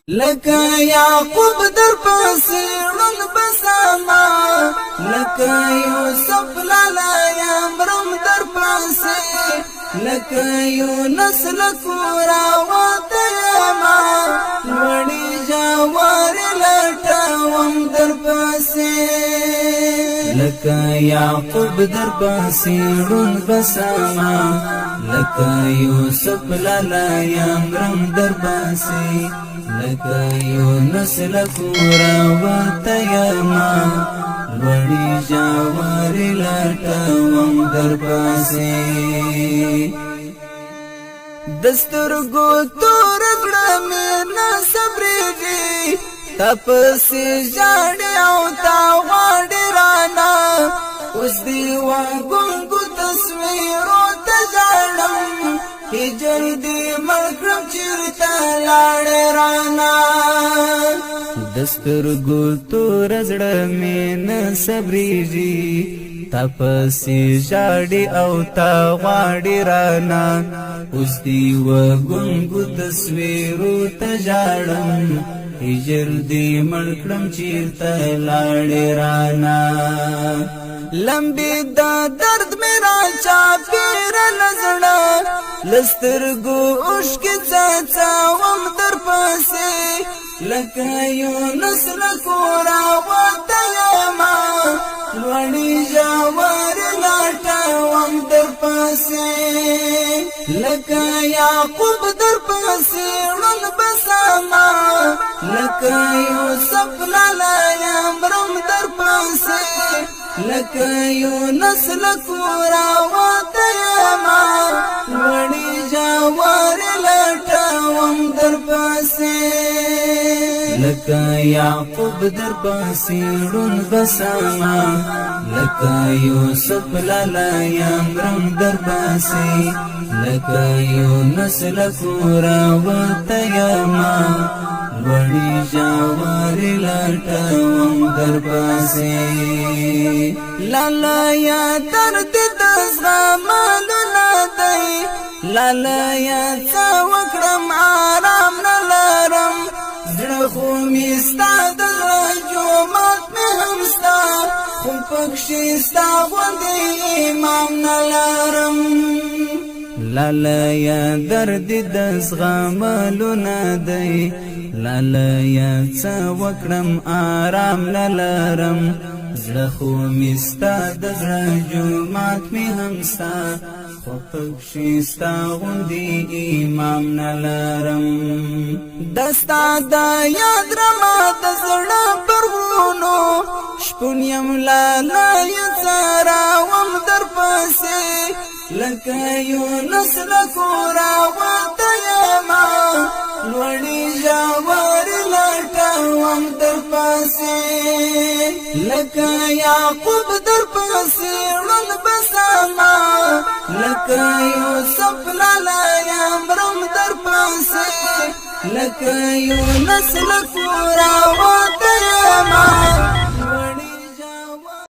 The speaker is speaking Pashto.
لکه یعقوب در پسې ړوند بسما لکه یوسف لالا یمرم در پسې لکه یونس لکورا وتیما وړي جوار لټوم در پسې لکه یعقوب در پسې ړوند بسما لکه یوسف لالا یمرم در پسې لکه یونس لکورا وتیما وړي جوار لټوم در پسې دسترګو تور کړه مې نه صبرېږي تپسې ژاړې او تا غواړې رانه اوس دې وګونګو تصویرو ته ژاړم هجر دې مړ کړم چېرته لاړې رانه دسترګو تور زړه مې نه صبرېږي تپسې ژاړې او تا غواړې رانه اوس دې وګونګو تصویرو ته ژاړم هجر دې مړ کړم چېرته لاړې رانه لمبې دا درد مې راچاپېره له زړه له سترګو اوښکې څاڅاوم در پسې لکه یونس له کوره وتیما لوړې ژورې لټوم در پسې لکه یعقوب در پسې ړوند بسما لکه یوسف لالا یمرم در پسې لکه یونس لکورا وتیما وړي جوارې لټوم در پسې لکه یعقوب در پسې ړوند بسما لکه یوسف لالا یمرم در پسې لکه یونس لکورا وتیما وړي جوارې لټوم در پسې لالا یا درد د زغملونه دی لالا یا څه وکړم آرام نه لرم زړه خو مې ستا د زړه جومات مې هم ستا خو پکښې ستا غوندې امام نه لرم لالا یا درد د زغملونه دی لالا یا څه وکړم آرام نه لرم زړه خو مې ستا د زړه جومات مې هم ستا خو پکښې ستا غوندې امام نه لرم دا ستا د یاد رمه د زړه پر غرونو شپون یم لالا یې څاروم در پسې لکه یونس لکورا وتیما لوړې ژورې لټوم در پسې لکه یعقوب در پسې ړوند بسما لکه یوسف لالا یمرم در پسې لکه یونس لکورا وتیما